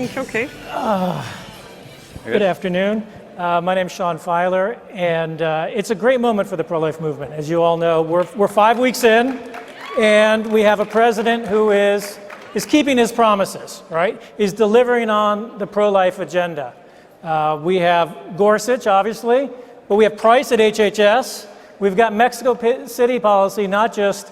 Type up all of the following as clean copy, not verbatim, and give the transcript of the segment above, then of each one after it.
think okay. Good afternoon. My name is Sean Filer, and it's a great moment for the pro-life movement. As you all know, we're 5 weeks in, and we have a president who is keeping his promises, right? He's delivering on the pro-life agenda. We have Gorsuch, obviously, but we have Price at HHS. We've got Mexico City policy, not just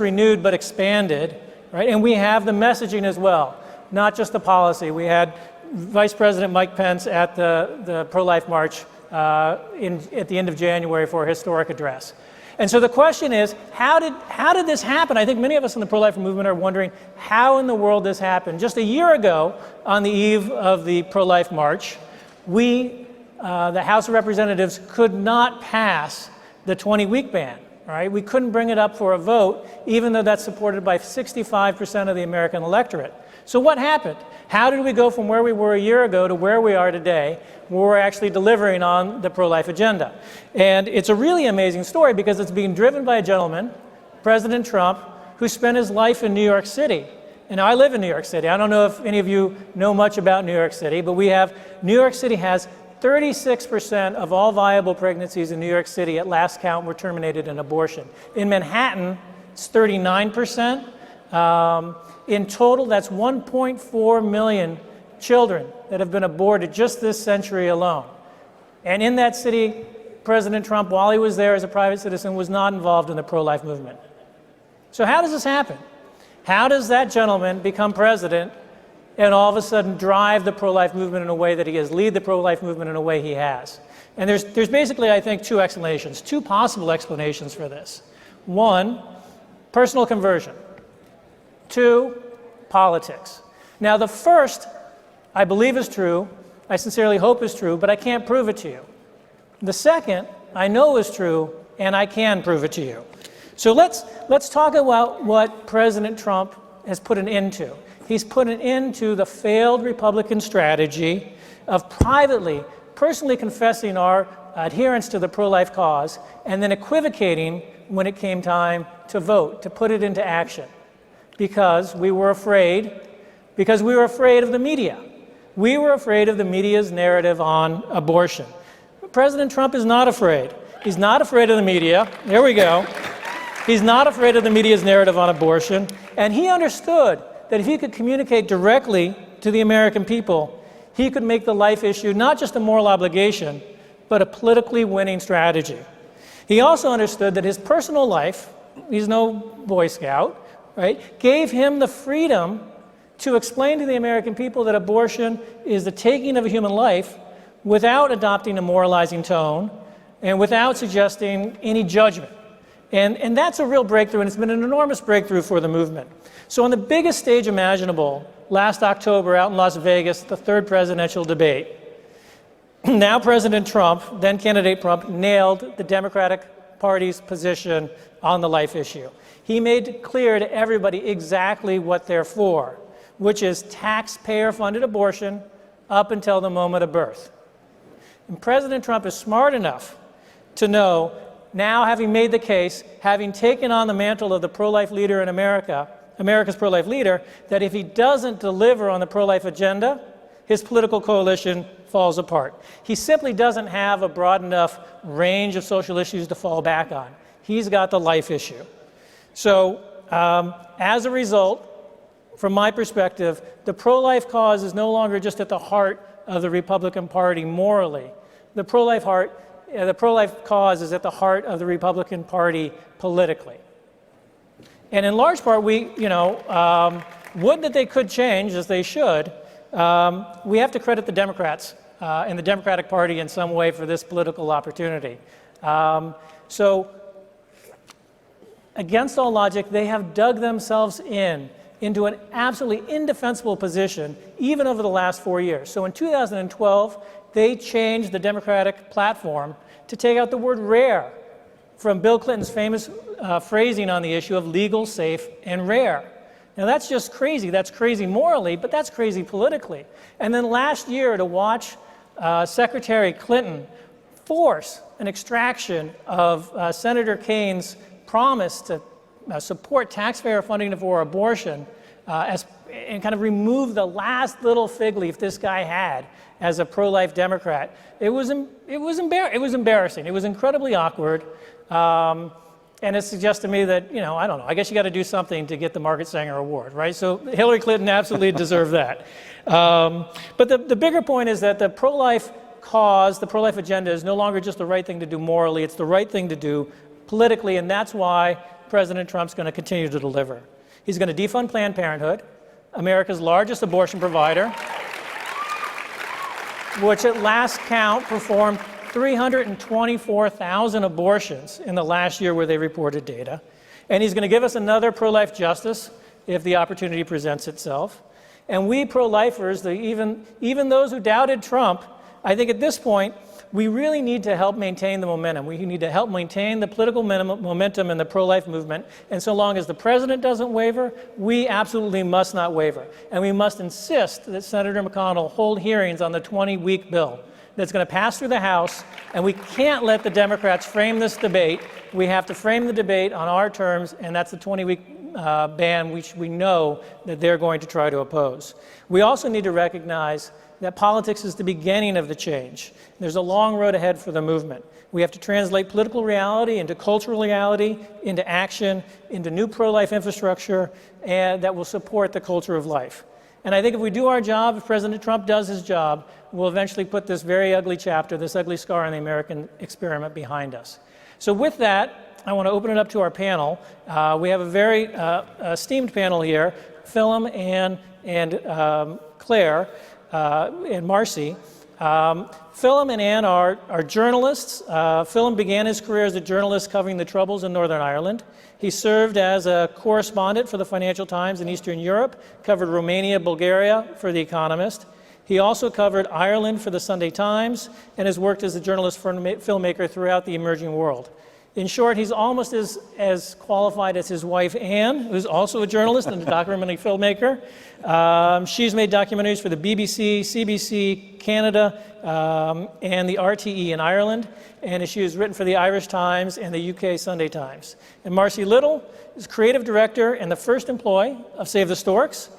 renewed, but expanded, right? And we have the messaging as well, not just the policy. We had Vice President Mike Pence at the pro-life march at the end of January for a historic address. And so the question is, how did this happen? I think many of us in the pro-life movement are wondering how in the world this happened. Just a year ago, on the eve of the pro-life march, the House of Representatives could not pass the 20-week ban. Right? We couldn't bring it up for a vote, even though that's supported by 65% of the American electorate. So what happened? How did we go from where we were a year ago to where we are today, where we're actually delivering on the pro-life agenda? And it's a really amazing story because it's being driven by a gentleman, President Trump, who spent his life in New York City. And I live in New York City. I don't know if any of you know much about New York City, but New York City has 36% of all viable pregnancies in New York City at last count were terminated in abortion. In Manhattan, it's 39%. In total, that's 1.4 million children that have been aborted just this century alone. And in that city, President Trump, while he was there as a private citizen, was not involved in the pro-life movement. So how does this happen? How does that gentleman become president and all of a sudden drive the pro-life movement in a way that he has, lead the pro-life movement in a way he has? And there's basically, I think, two possible explanations for this. One, personal conversion. Two, politics. Now, the first, I believe is true, I sincerely hope is true, but I can't prove it to you. The second, I know is true, and I can prove it to you. So let's talk about what President Trump has put an end to. He's put an end to the failed Republican strategy of personally confessing our adherence to the pro-life cause and then equivocating when it came time to vote, to put it into action. Because we were afraid of the media. We were afraid of the media's narrative on abortion. But President Trump is not afraid. He's not afraid of the media. There we go. He's not afraid of the media's narrative on abortion. And he understood that if he could communicate directly to the American people, he could make the life issue not just a moral obligation, but a politically winning strategy. He also understood that his personal life, he's no Boy Scout, right, gave him the freedom to explain to the American people that abortion is the taking of a human life without adopting a moralizing tone and without suggesting any judgment. And that's a real breakthrough, and it's been an enormous breakthrough for the movement. So on the biggest stage imaginable, last October out in Las Vegas, the third presidential debate, now President Trump, then candidate Trump, nailed the Democratic Party's position on the life issue. He made clear to everybody exactly what they're for, which is taxpayer-funded abortion up until the moment of birth. And President Trump is smart enough to know, now having made the case, having taken on the mantle of the pro-life leader in America, America's pro-life leader, that if he doesn't deliver on the pro-life agenda, his political coalition falls apart. He simply doesn't have a broad enough range of social issues to fall back on. He's got the life issue. So as a result, from my perspective, the pro-life cause is no longer just at the heart of the Republican Party morally. The pro-life cause is at the heart of the Republican Party politically. And in large part, would that they could change, as they should, we have to credit the Democrats and the Democratic Party in some way for this political opportunity. So, against all logic, they have dug themselves into an absolutely indefensible position, even over the last 4 years. So in 2012, they changed the Democratic platform to take out the word rare from Bill Clinton's famous phrasing on the issue of legal, safe, and rare. Now that's just crazy. That's crazy morally, but that's crazy politically. And then last year, to watch Secretary Clinton force an extraction of Senator Kane's promise to support taxpayer funding for abortion and kind of remove the last little fig leaf this guy had as a pro-life Democrat. It was embarrassing. It was incredibly awkward. And it suggests to me that, I don't know, I guess you got to do something to get the Margaret Sanger Award, right? So Hillary Clinton absolutely deserved that. But the bigger point is that the pro-life cause, the pro-life agenda is no longer just the right thing to do morally, it's the right thing to do politically, and that's why President Trump's going to continue to deliver. He's going to defund Planned Parenthood, America's largest abortion provider, which at last count performed 324,000 abortions in the last year where they reported data. And he's going to give us another pro-life justice if the opportunity presents itself. And we pro-lifers, even those who doubted Trump, I think at this point, we really need to help maintain the momentum. We need to help maintain the political momentum in the pro-life movement. And so long as the president doesn't waver, we absolutely must not waver. And we must insist that Senator McConnell hold hearings on the 20-week bill that's going to pass through the House, and we can't let the Democrats frame this debate. We have to frame the debate on our terms, and that's the 20-week ban, which we know that they're going to try to oppose. We also need to recognize that politics is the beginning of the change. There's a long road ahead for the movement. We have to translate political reality into cultural reality, into action, into new pro-life infrastructure, and that will support the culture of life. And I think if we do our job, if President Trump does his job, we'll eventually put this very ugly chapter, this ugly scar in the American experiment behind us. So with that, I want to open it up to our panel. We have a very esteemed panel here, Philum, Ann, and Claire, and Marcy. Philum and Ann are journalists. Philum began his career as a journalist covering the Troubles in Northern Ireland. He served as a correspondent for the Financial Times in Eastern Europe, covered Romania, Bulgaria for The Economist. He also covered Ireland for the Sunday Times and has worked as a journalist filmmaker throughout the emerging world. In short, he's almost as qualified as his wife, Anne, who's also a journalist and a documentary filmmaker. She's made documentaries for the BBC, CBC, Canada, and the RTE in Ireland, and she has written for the Irish Times and the UK Sunday Times. And Marcy Little is creative director and the first employee of Save the Storks,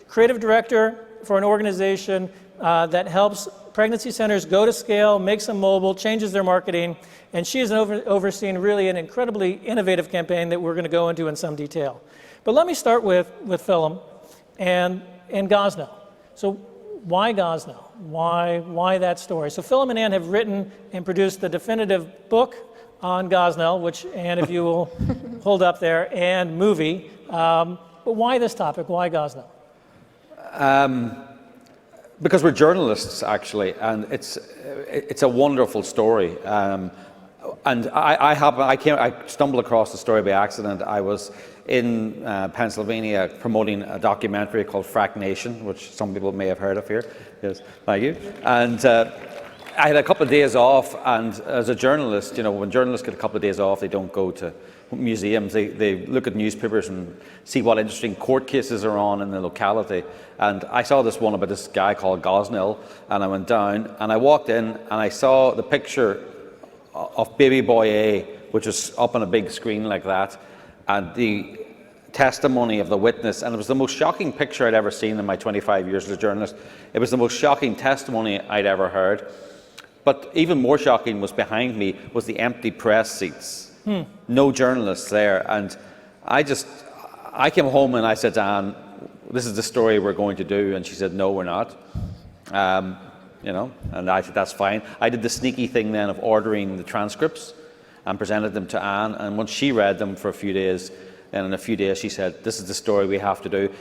creative director for an organization that helps pregnancy centers go to scale, makes them mobile, changes their marketing, and she has overseen really an incredibly innovative campaign that we're going to go into in some detail. But let me start with Philum and Gosnell. So why Gosnell? Why that story? So Philum and Ann have written and produced the definitive book on Gosnell, which, Ann, if you will hold up there, and movie. But why this topic? Why Gosnell? Because we're journalists, actually, and it's a wonderful story. And I stumbled across the story by accident. I was in Pennsylvania promoting a documentary called Frack Nation, which some people may have heard of here. Yes, thank you. And I had a couple of days off, and as a journalist, when journalists get a couple of days off, they don't go to museums. They look at newspapers and see what interesting court cases are on in the locality. And I saw this one about this guy called Gosnell, and I went down and I walked in and I saw the picture of baby boy A, which was up on a big screen like that, and the testimony of the witness, and it was the most shocking picture I'd ever seen in my 25 years as a journalist. It was the most shocking testimony I'd ever heard. But even more shocking was behind me was the empty press seats. No journalists there. And I came home and I said to Anne, this is the story we're going to do. And she said, no, we're not. And I said, that's fine. I did the sneaky thing then of ordering the transcripts and presented them to Anne. And once she read them for a few days, and in a few days she said, this is the story we have to do.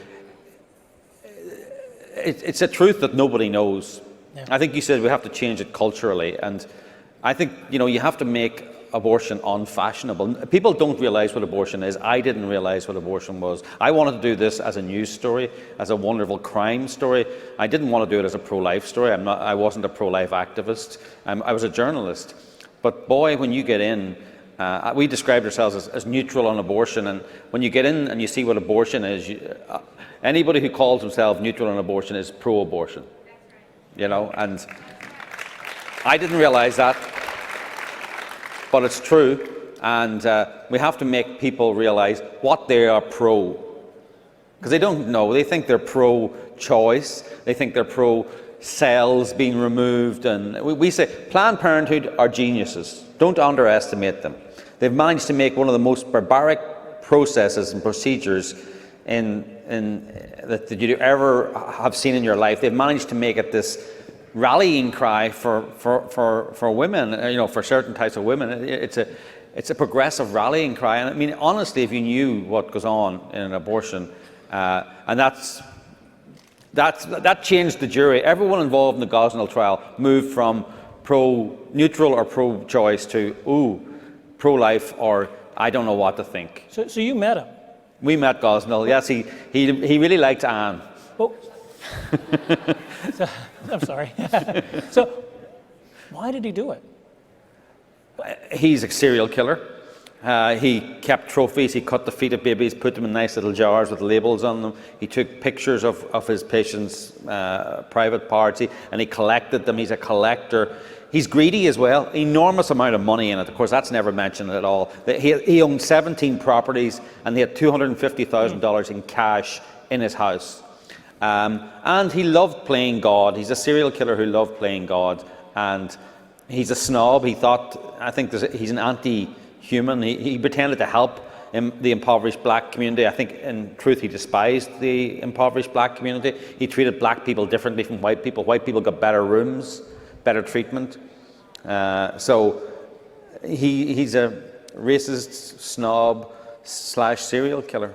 It's a truth that nobody knows. Yeah. I think you said we have to change it culturally. And I think, you have to make abortion unfashionable. People don't realize what abortion is. I didn't realize what abortion was. I wanted to do this as a news story, as a wonderful crime story. I didn't want to do it as a pro-life story. I wasn't a pro-life activist. I was a journalist. But boy, when you get in, we described ourselves as neutral on abortion. And when you get in and you see what abortion is, anybody who calls himself neutral on abortion is pro-abortion. And I didn't realize that. But it's true, and we have to make people realize what they are pro. because they don't know. They think they're pro-choice. They think they're pro-cells being removed. And we say Planned Parenthood are geniuses. Don't underestimate them. They've managed to make one of the most barbaric processes and procedures that you ever have seen in your life. They've managed to make it this rallying cry for women, for certain types of women. It's a progressive rallying cry. And I mean, honestly, if you knew what goes on in an abortion, and that changed the jury. Everyone involved in the Gosnell trial moved from neutral or pro-choice to pro-life, or I don't know what to think. So you met him? We met Gosnell. Yes, he really liked Anne. Oh. I'm sorry. So why did he do it? He's a serial killer. He kept trophies. He cut the feet of babies, put them in nice little jars with labels on them. He took pictures of his patients' private parts, and he collected them. He's a collector. He's greedy as well. Enormous amount of money in it. Of course, that's never mentioned at all. He owned 17 properties, and he had $250,000 in cash in his house. And he loved playing God. He's a serial killer who loved playing God, and he's a snob. I think he's an anti-human. He pretended to help the impoverished black community. I think in truth he despised the impoverished black community. He treated black people differently from white people. White people got better rooms, better treatment. So he's a racist snob / serial killer.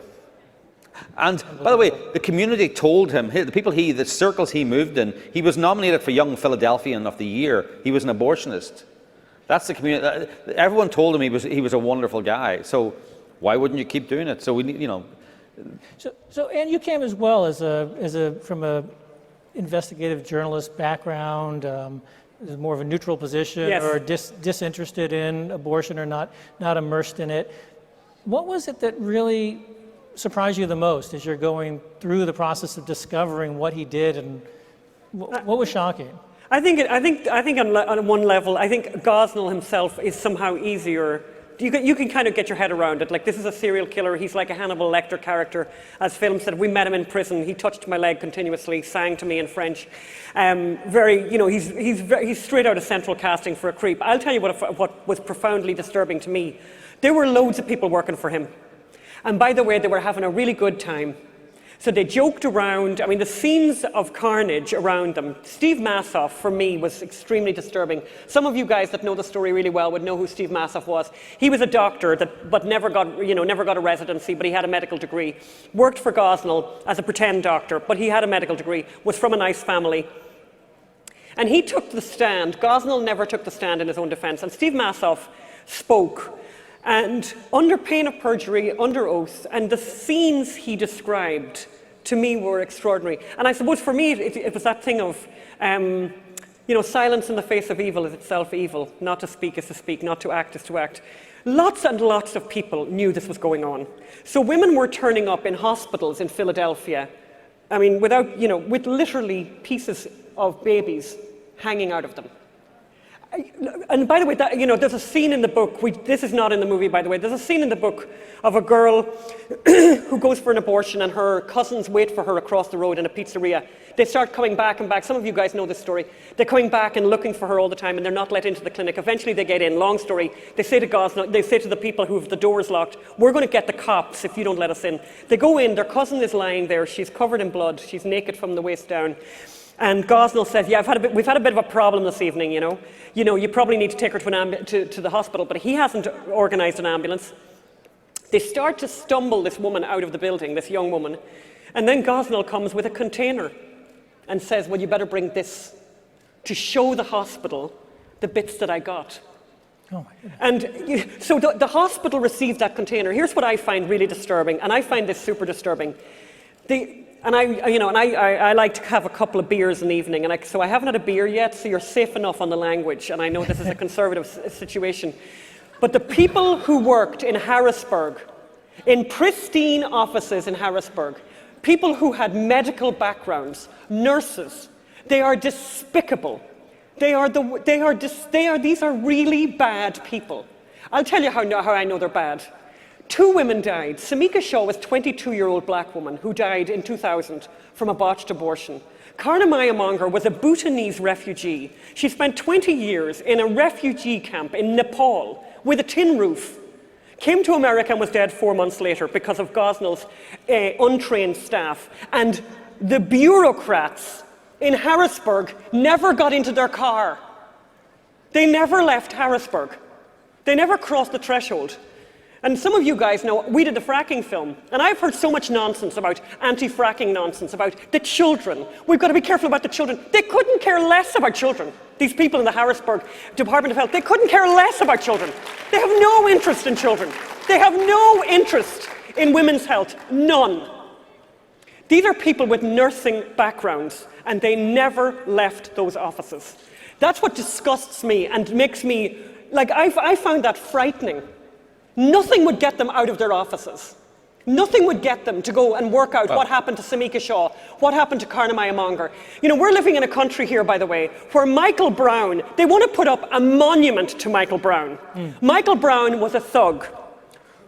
And by the way, the community told him, the circles he moved in, he was nominated for Young Philadelphian of the Year. He was an abortionist. That's the community. Everyone told him he was a wonderful guy. So why wouldn't you keep doing it? So we need, So and you came as well from a investigative journalist background, more of a neutral position, yes, or disinterested in abortion, or not immersed in it. What was it that really surprised you the most as you're going through the process of discovering what he did, and what was shocking? I think on one level, I think Gosnell himself is somehow easier. You can kind of get your head around it. Like, this is a serial killer. He's like a Hannibal Lecter character. As Film said, we met him in prison. He touched my leg continuously, sang to me in French. He's straight out of central casting for a creep. I'll tell you what was profoundly disturbing to me. There were loads of people working for him. And by the way, they were having a really good time. So they joked around. I mean, the scenes of carnage around them. Steve Massoff, for me, was extremely disturbing. Some of you guys that know the story really well would know who Steve Massoff was. He was a doctor but never got a residency, but he had a medical degree. Worked for Gosnell as a pretend doctor, but he had a medical degree, was from a nice family. And he took the stand. Gosnell never took the stand in his own defense. And Steve Massoff spoke. And under pain of perjury, under oath, and the scenes he described to me were extraordinary. And I suppose for me, it was that thing of, silence in the face of evil is itself evil. Not to speak is to speak, not to act is to act. Lots and lots of people knew this was going on. So women were turning up in hospitals in Philadelphia, with literally pieces of babies hanging out of them. And by the way, there's a scene in the book, this is not in the movie, by the way, there's a scene in the book of a girl who goes for an abortion, and her cousins wait for her across the road in a pizzeria. They start coming back and back. Some of you guys know this story. They're coming back and looking for her all the time, and they're not let into the clinic. Eventually they get in. Long story. They say to the people who have the doors locked, we're going to get the cops if you don't let us in. They go in, their cousin is lying there, she's covered in blood, she's naked from the waist down. And Gosnell says, yeah, we've had a bit of a problem this evening, you probably need to take her to the hospital, but he hasn't organised an ambulance. They start to stumble this woman out of the building, this young woman, and then Gosnell comes with a container and says, well, you better bring this to show the hospital the bits that I got. Oh my goodness. And so the hospital received that container. Here's what I find really disturbing, and I find this super disturbing. I like to have a couple of beers in the evening, so I haven't had a beer yet, so you're safe enough on the language, and I know this is a conservative situation. But the people who worked in Harrisburg, in pristine offices in Harrisburg, people who had medical backgrounds, nurses, they are despicable. These are really bad people. I'll tell you how I know they're bad. 2 women died. Samika Shaw was a 22-year-old black woman who died in 2000 from a botched abortion. Karna Mayamongar was a Bhutanese refugee. She spent 20 years in a refugee camp in Nepal with a tin roof, came to America and was dead 4 months later because of Gosnell's untrained staff. And the bureaucrats in Harrisburg never got into their car. They never left Harrisburg. They never crossed the threshold. And some of you guys know, we did the fracking film, and I've heard so much nonsense about anti-fracking nonsense, about the children. We've got to be careful about the children. They couldn't care less about children. These people in the Harrisburg Department of Health, they couldn't care less about children. They have no interest in children. They have no interest in women's health, none. These are people with nursing backgrounds, and they never left those offices. That's what disgusts me and makes me, like, I found that frightening. Nothing would get them out of their offices. Nothing would get them to go and work out what happened to Samika Shaw, what happened to Karna Mayamongar. You know, we're living in a country here, by the way, where Michael Brown, they want to put up a monument to Michael Brown. Michael Brown was a thug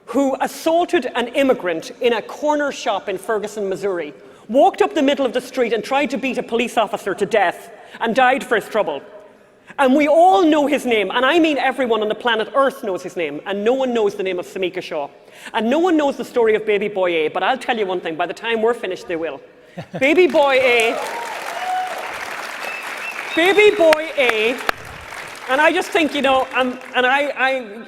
who assaulted an immigrant in a corner shop in Ferguson, Missouri, walked up the middle of the street and tried to beat a police officer to death and died for his trouble. And we all know his name, and I mean everyone on the planet Earth knows his name, and no one knows the name of Samika Shaw. And no one knows the story of Baby Boy A, but I'll tell you one thing, by the time we're finished, they will. Baby Boy A, and I just think, you know, I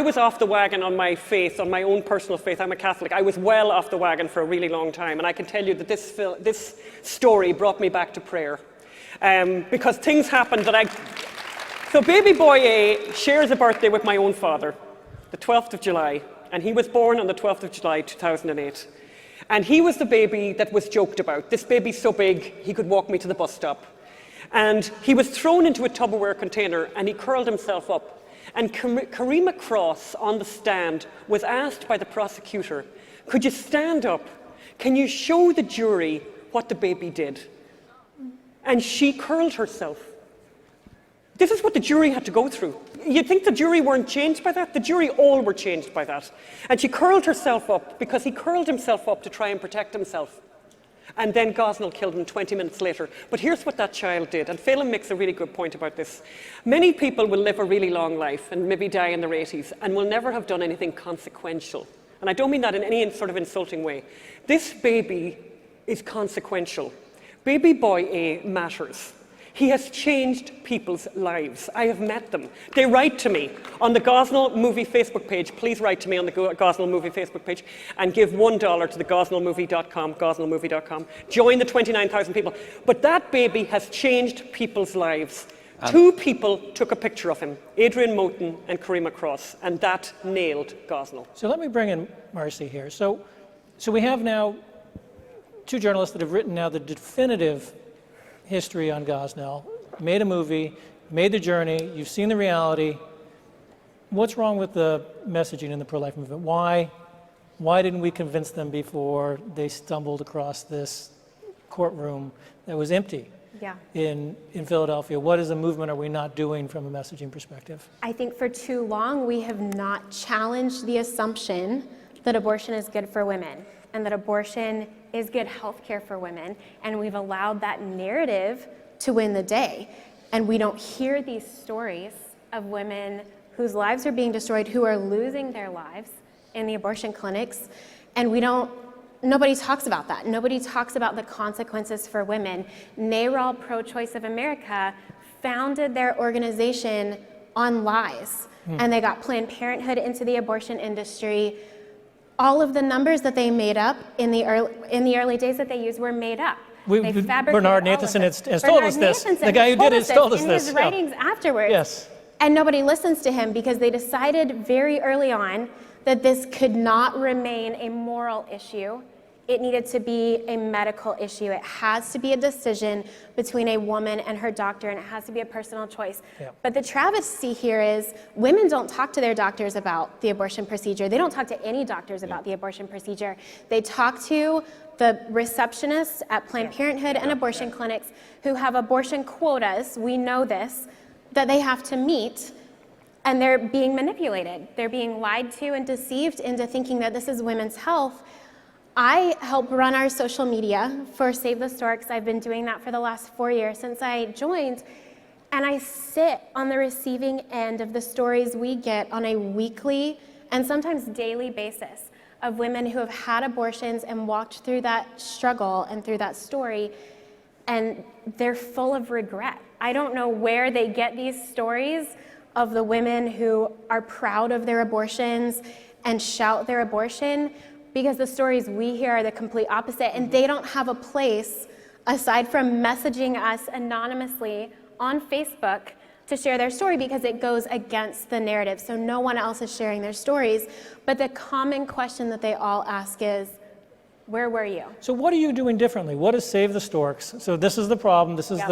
was off the wagon on my faith, on my own personal faith. I'm a Catholic. I was well off the wagon for a really long time, and I can tell you that this story brought me back to prayer. Because things happened that So Baby Boy A shares a birthday with my own father, the 12th of July, and he was born on the 12th of July, 2008. And he was the baby that was joked about. This baby's so big, he could walk me to the bus stop. And he was thrown into a Tupperware container, and he curled himself up. And Karima Cross, on the stand, was asked by the prosecutor, could you stand up? Can you show the jury what the baby did? And she curled herself. This is what the jury had to go through. You'd think the jury weren't changed by that? The jury all were changed by that. And she curled herself up because he curled himself up to try and protect himself. And then Gosnell killed him 20 minutes later. But here's what that child did. And Phelan makes a really good point about this. Many people will live a really long life and maybe die in their 80s and will never have done anything consequential. And I don't mean that in any sort of insulting way. This baby is consequential. Baby Boy A matters. He has changed people's lives. I have met them. They write to me on the Gosnell Movie Facebook page. Please write to me on the Gosnell Movie Facebook page and give $1 to the gosnellmovie.com. Join the 29,000 people. But that baby has changed people's lives. 2 people took a picture of him, Adrian Moten and Karima Cross, and that nailed Gosnell. So let me bring in Marcy here. So we have now 2 journalists that have written now the definitive history on Gosnell, made a movie, made the journey, you've seen the reality. What's wrong with the messaging in the pro-life movement? Why didn't we convince them before they stumbled across this courtroom that was empty in Philadelphia? What as a movement are we not doing from a messaging perspective? I think for too long we have not challenged the assumption that abortion is good for women and that abortion is good health care for women, and we've allowed that narrative to win the day. And we don't hear these stories of women whose lives are being destroyed, who are losing their lives in the abortion clinics, and nobody talks about that. Nobody talks about the consequences for women. NARAL, Pro-Choice of America, founded their organization on lies, and they got Planned Parenthood into the abortion industry. All of the numbers that they made up in the early days that they used were made up. Bernard Nathanson has told us this. The guy who did it has told us this. In his writings afterwards. Yes. And nobody listens to him because they decided very early on that this could not remain a moral issue. It needed to be a medical issue. It has to be a decision between a woman and her doctor, and it has to be a personal choice. Yeah. But the travesty here is women don't talk to their doctors about the abortion procedure. They don't talk to any doctors about the abortion procedure. They talk to the receptionists at Planned Parenthood and abortion clinics who have abortion quotas, we know this, that they have to meet. and they're being manipulated. They're being lied to and deceived into thinking that this is women's health. I help run our social media for Save the Storks. I've been doing that for the last 4 years since I joined. And I sit on the receiving end of the stories we get on a weekly and sometimes daily basis of women who have had abortions and walked through that struggle and through that story, and they're full of regret. I don't know where they get these stories of the women who are proud of their abortions and shout their abortion, because the stories we hear are the complete opposite, and they don't have a place aside from messaging us anonymously on Facebook to share their story, because it goes against the narrative. So no one else is sharing their stories. But the common question that they all ask is, where were you? So what are you doing differently? What is Save the Storks? So this is the problem. This is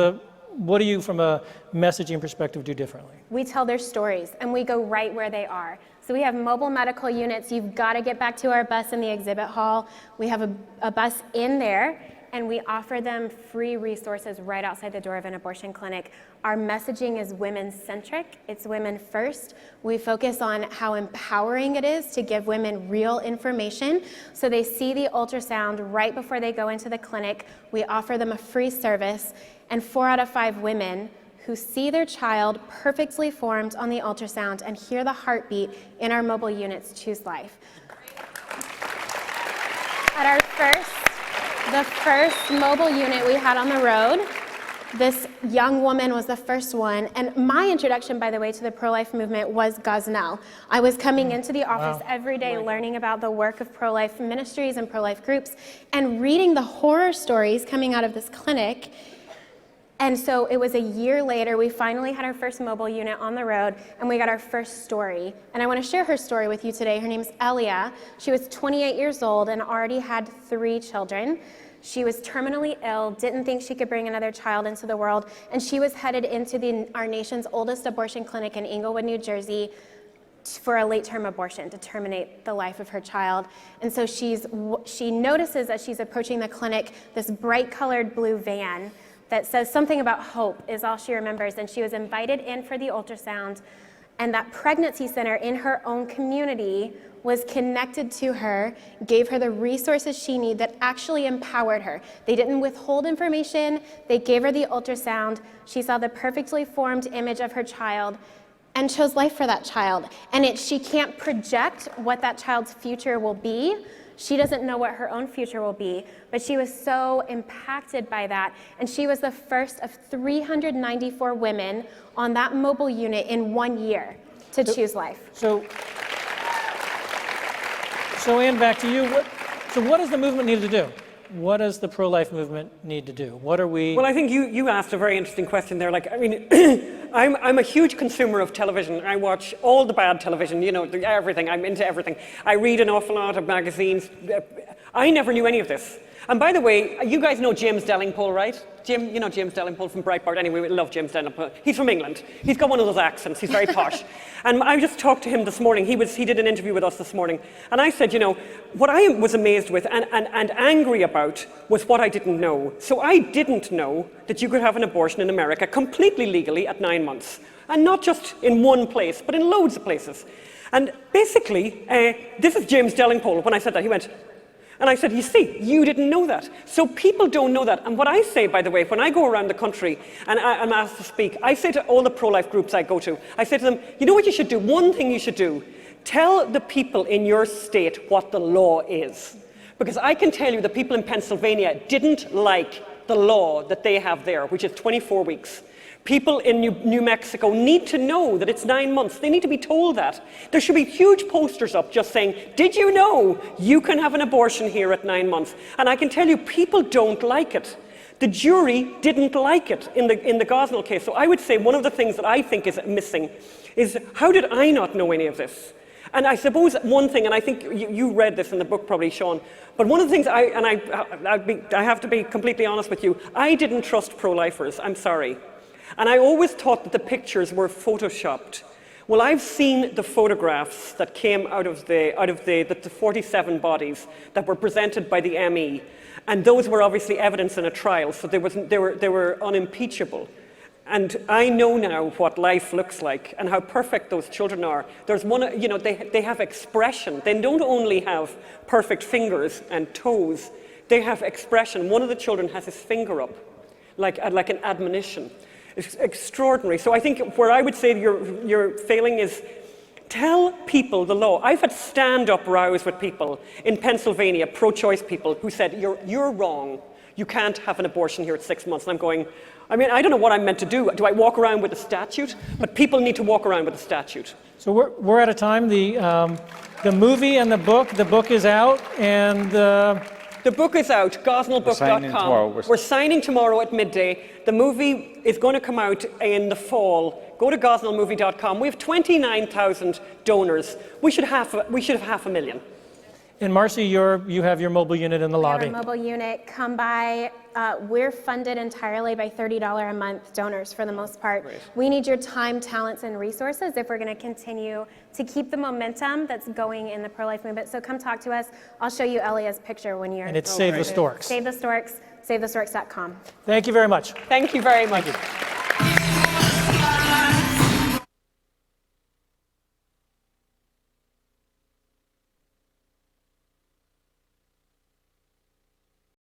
what do you, from a messaging perspective, do differently? We tell their stories, and we go right where they are. So we have mobile medical units. You've got to get back to our bus in the exhibit hall. We have a bus in there, and we offer them free resources right outside the door of an abortion clinic. Our messaging is women-centric. It's women first. We focus on how empowering it is to give women real information. So they see the ultrasound right before they go into the clinic. We offer them a free service, and 4 out of 5 women who see their child perfectly formed on the ultrasound and hear the heartbeat in our mobile units choose life. At the first mobile unit we had on the road, this young woman was the first one. And my introduction, by the way, to the pro-life movement was Gosnell. I was coming into the office every day learning about the work of pro-life ministries and pro-life groups and reading the horror stories coming out of this clinic. And so it was a year later, we finally had our first mobile unit on the road, and we got our first story. And I want to share her story with you today. Her name's Elia. She was 28 years old and already had 3 children. She was terminally ill, didn't think she could bring another child into the world, and she was headed into our nation's oldest abortion clinic in Englewood, New Jersey, for a late-term abortion to terminate the life of her child. And so she notices as she's approaching the clinic this bright-colored blue van that says something about hope is all she remembers. And she was invited in for the ultrasound, and that pregnancy center in her own community was connected to her, gave her the resources she needed that actually empowered her. They didn't withhold information, they gave her the ultrasound. She saw the perfectly formed image of her child and chose life for that child. And she can't project what that child's future will be. She doesn't know what her own future will be, but she was so impacted by that. And she was the first of 394 women on that mobile unit in 1 year to choose life. So Ann, back to you. What does the movement need to do? What does the pro-life movement need to do? What are we? Well, I think you asked a very interesting question there. Like, I mean, I'm a huge consumer of television. I watch all the bad television, everything. I'm into everything. I read an awful lot of magazines. I never knew any of this. And by the way, you guys know James Delingpole, right? Jim, you know James Delingpole from Breitbart. Anyway, we love James Delingpole. He's from England. He's got one of those accents. He's very posh. And I just talked to him this morning. He did an interview with us this morning. And I said, what I was amazed with and angry about was what I didn't know. So I didn't know that you could have an abortion in America completely legally at 9 months. And not just in one place, but in loads of places. And basically, this is James Delingpole. When I said that, he went, and I said, you see, you didn't know that. So people don't know that. And what I say, by the way, when I go around the country and I'm asked to speak, I say to all the pro-life groups I go to, I say to them, you know what you should do? One thing you should do, tell the people in your state what the law is. Because I can tell you the people in Pennsylvania didn't like the law that they have there, which is 24 weeks. People in New Mexico need to know that it's 9 months. They need to be told that. There should be huge posters up just saying, did you know you can have an abortion here at 9 months? And I can tell you, people don't like it. The jury didn't like it in the Gosnell case. So I would say one of the things that I think is missing is, how did I not know any of this? And I suppose one thing, and I think you read this in the book probably, Sean, but one of the things I have to be completely honest with you, I didn't trust pro-lifers, I'm sorry. And I always thought that the pictures were photoshopped. Well, I've seen the photographs that came out of the 47 bodies that were presented by the ME, and those were obviously evidence in a trial, so they were unimpeachable. And I know now what life looks like and how perfect those children are. There's one, you know, they have expression. They don't only have perfect fingers and toes, they have expression. One of the children has his finger up, like an admonition. It's extraordinary. So I think where I would say you're failing is tell people the law. I've had stand-up rows with people in Pennsylvania, pro-choice people, who said, you're wrong. You can't have an abortion here at 6 months. And I'm going, I mean, I don't know what I'm meant to do. Do I walk around with a statute? But people need to walk around with a statute. So we're out of time. The movie and the book is out, and the book is out, gosnellbook.com. We're signing tomorrow at midday. The movie is going to come out in the fall. Go to gosnellmovie.com. We have 29,000 donors. We should have 500,000. And Marcy, you have your mobile unit in the lobby. We have a mobile unit. Come by. We're funded entirely by $30 a month donors for the most part. Right. We need your time, talents, and resources if we're going to continue to keep the momentum that's going in the pro-life movement. So come talk to us. I'll show you Elia's picture when you're. And it's Save the Storks. Save the Storks. SaveTheStorks.com. Thank you very much. Thank you very much. Thank you.